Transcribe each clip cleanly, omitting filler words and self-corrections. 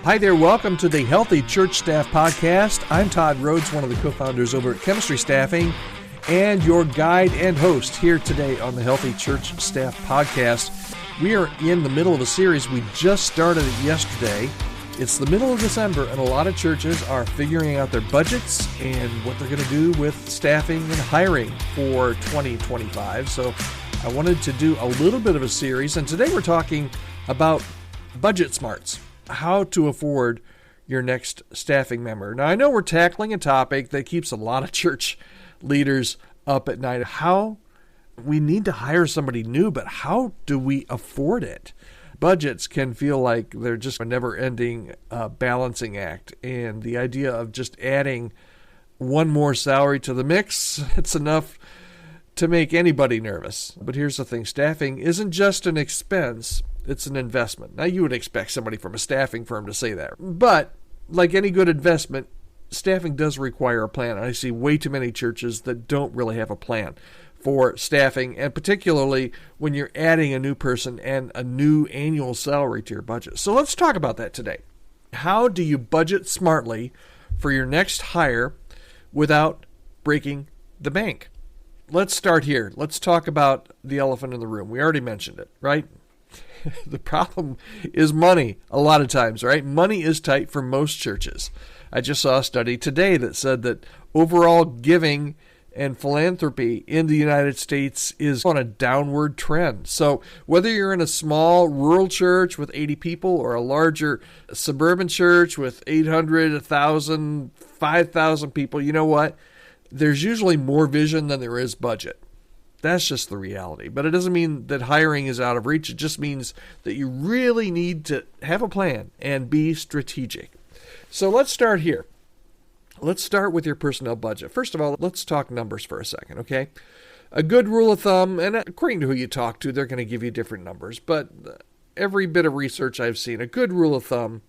Hi there, welcome to the Healthy Church Staff Podcast. I'm Todd Rhoades, one of the co-founders over at Chemistry Staffing, and your guide and host here today on the Healthy Church Staff Podcast. We are in the middle of a series. We just started it yesterday. It's the middle of December, and a lot of churches are figuring out their budgets and what they're going to do with staffing and hiring for 2025. So I wanted to do a little bit of a series, and today we're talking about budget smarts. How to afford your next staffing member. Now, I know we're tackling a topic that keeps a lot of church leaders up at night. How we need to hire somebody new, but how do we afford it? Budgets can feel like they're just a never-ending balancing act, and the idea of just adding one more salary to the mix, it's enough to make anybody nervous. But here's the thing, staffing isn't just an expense, it's an investment. Now, you would expect somebody from a staffing firm to say that. But like any good investment, staffing does require a plan. I see way too many churches that don't really have a plan for staffing, and particularly when you're adding a new person and a new annual salary to your budget. So let's talk about that today. How do you budget smartly for your next hire without breaking the bank? Let's start here. Let's talk about the elephant in the room. We already mentioned it, right? The problem is money a lot of times, right? Money is tight for most churches. I just saw a study today that said that overall giving and philanthropy in the United States is on a downward trend. So whether you're in a small rural church with 80 people or a larger suburban church with 800, 1,000, 5,000 people, you know what? There's usually more vision than there is budget. That's just the reality. But it doesn't mean that hiring is out of reach. It just means that you really need to have a plan and be strategic. So let's start here. Let's start with your personnel budget. First of all, let's talk numbers for a second, okay? A good rule of thumb, and according to who you talk to, they're going to give you different numbers. But every bit of research I've seen, a good rule of thumb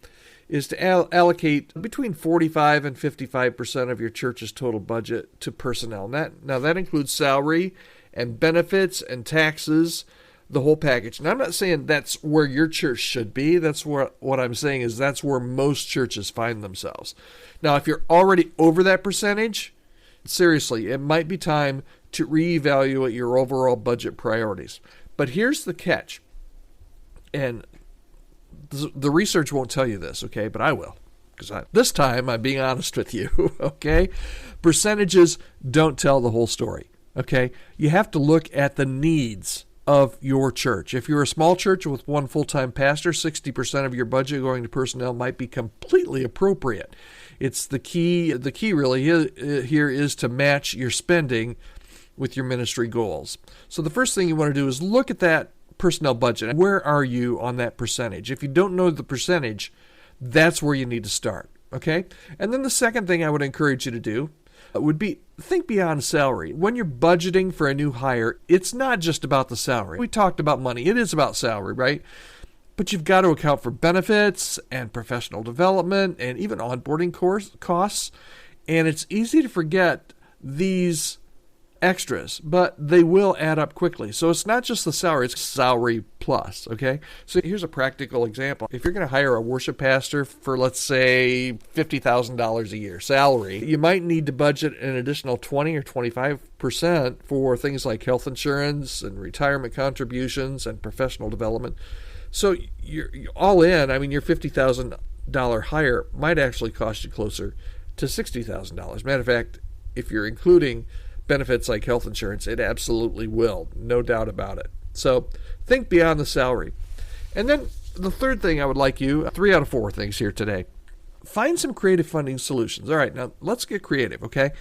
is to allocate between 45 and 55% of your church's total budget to personnel. Now that includes salary and benefits and taxes, the whole package. And I'm not saying that's where your church should be. That's what I'm saying is that's where most churches find themselves. Now, if you're already over that percentage, seriously, it might be time to reevaluate your overall budget priorities. But here's the catch. And the research won't tell you this, okay? But I will. Because this time I'm being honest with you, okay? Percentages don't tell the whole story. Okay, you have to look at the needs of your church. If you're a small church with one full-time pastor, 60% of your budget going to personnel might be completely appropriate. It's the key really here is to match your spending with your ministry goals. So the first thing you want to do is look at that personnel budget. Where are you on that percentage? If you don't know the percentage, that's where you need to start. Okay, and then the second thing I would encourage you to do would be think beyond salary. When you're budgeting for a new hire, it's not just about the salary. We talked about money. It is about salary, right? But you've got to account for benefits and professional development and even onboarding costs. And it's easy to forget these extras, but they will add up quickly. So it's not just the salary, it's salary plus, okay? So here's a practical example. If you're going to hire a worship pastor for, let's say, $50,000 a year salary, you might need to budget an additional 20 or 25% for things like health insurance and retirement contributions and professional development. So you're all in, your $50,000 hire might actually cost you closer to $60,000. Matter of fact, if you're including benefits like health insurance, it absolutely will, no doubt about it. So think beyond the salary. And then the third thing I would like you, 3 out of 4 things here today, find some creative funding solutions. All right, now let's get creative, okay?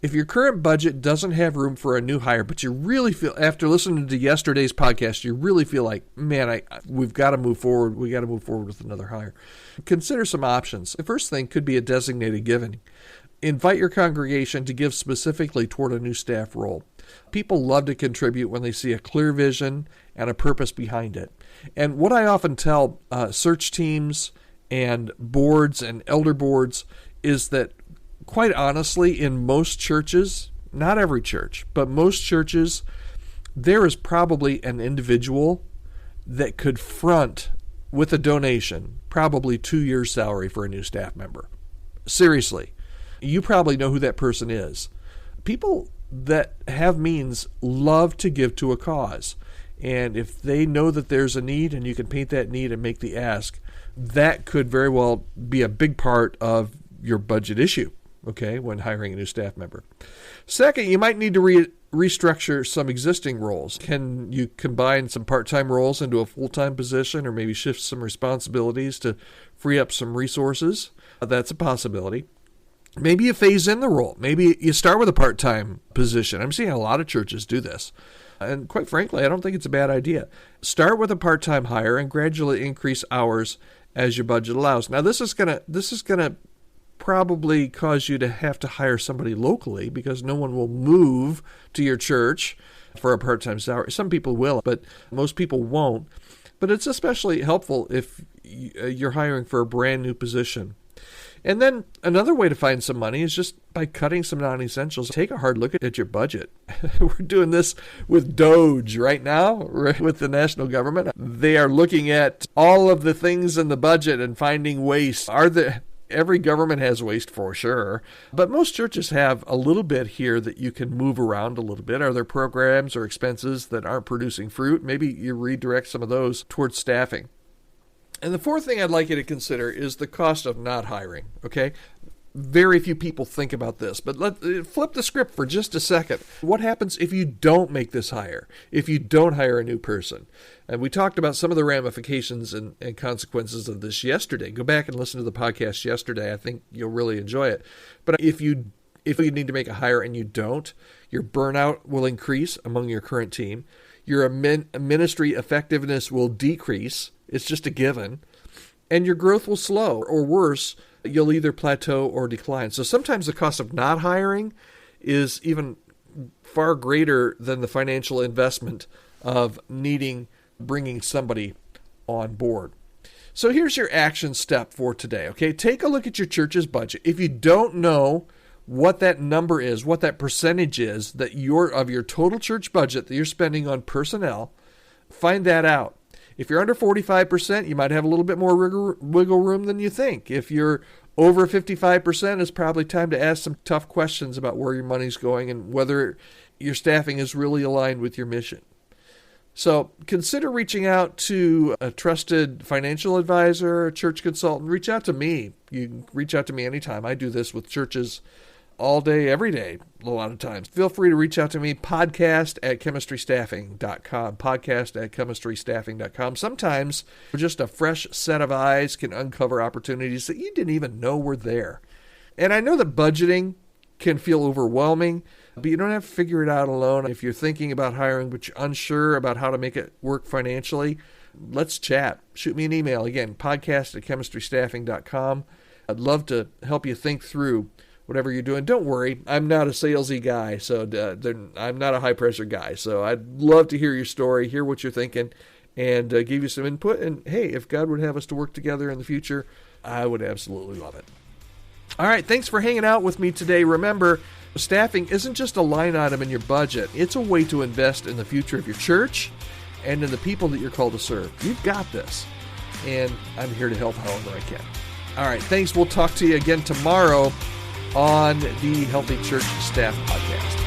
If your current budget doesn't have room for a new hire, but you really feel, after listening to yesterday's podcast, you really feel like, man, we've got to move forward. We got to move forward with another hire. Consider some options. The first thing could be a designated giving. Invite your congregation to give specifically toward a new staff role. People love to contribute when they see a clear vision and a purpose behind it. And what I often tell search teams and boards and elder boards is that, quite honestly, in most churches, not every church, but most churches, there is probably an individual that could front with a donation, probably 2 years' salary for a new staff member. Seriously, you probably know who that person is. People that have means love to give to a cause. And if they know that there's a need and you can paint that need and make the ask, that could very well be a big part of your budget issue, okay, when hiring a new staff member. Second, you might need to restructure some existing roles. Can you combine some part-time roles into a full-time position, or maybe shift some responsibilities to free up some resources? That's a possibility. Maybe you phase in the role. Maybe you start with a part-time position. I'm seeing a lot of churches do this. And quite frankly, I don't think it's a bad idea. Start with a part-time hire and gradually increase hours as your budget allows. Now, this is gonna probably cause you to have to hire somebody locally, because no one will move to your church for a part-time salary. Some people will, but most people won't. But it's especially helpful if you're hiring for a brand new position. And then another way to find some money is just by cutting some non-essentials. Take a hard look at your budget. We're doing this with DOGE right now, with the national government. They are looking at all of the things in the budget and finding waste. Every government has waste for sure, but most churches have a little bit here that you can move around a little bit. Are there programs or expenses that aren't producing fruit? Maybe you redirect some of those towards staffing. And the fourth thing I'd like you to consider is the cost of not hiring, okay? Very few people think about this, but let's flip the script for just a second. What happens if you don't make this hire, if you don't hire a new person? And we talked about some of the ramifications and consequences of this yesterday. Go back and listen to the podcast yesterday. I think you'll really enjoy it. But if you need to make a hire and you don't, your burnout will increase among your current team. Your ministry effectiveness will decrease. It's just a given. And your growth will slow, or worse, you'll either plateau or decline. So sometimes the cost of not hiring is even far greater than the financial investment of bringing somebody on board. So here's your action step for today, okay? Take a look at your church's budget. If you don't know what that number is, what that percentage is of your total church budget that you're spending on personnel, find that out. If you're under 45%, you might have a little bit more wiggle room than you think. If you're over 55%, it's probably time to ask some tough questions about where your money's going and whether your staffing is really aligned with your mission. So consider reaching out to a trusted financial advisor, a church consultant. Reach out to me. You can reach out to me anytime. I do this with churches all day, every day, a lot of times. Feel free to reach out to me, podcast@chemistrystaffing.com, podcast@chemistrystaffing.com. Sometimes just a fresh set of eyes can uncover opportunities that you didn't even know were there. And I know that budgeting can feel overwhelming, but you don't have to figure it out alone. If you're thinking about hiring, but you're unsure about how to make it work financially, let's chat. Shoot me an email. Again, podcast@chemistrystaffing.com. I'd love to help you think through whatever you're doing. Don't worry, I'm not a salesy guy, so I'm not a high-pressure guy. So I'd love to hear your story, hear what you're thinking, and give you some input. And hey, if God would have us to work together in the future, I would absolutely love it. All right, thanks for hanging out with me today. Remember, staffing isn't just a line item in your budget. It's a way to invest in the future of your church and in the people that you're called to serve. You've got this, and I'm here to help however I can. All right, thanks. We'll talk to you again tomorrow on the Healthy Church Staff Podcast.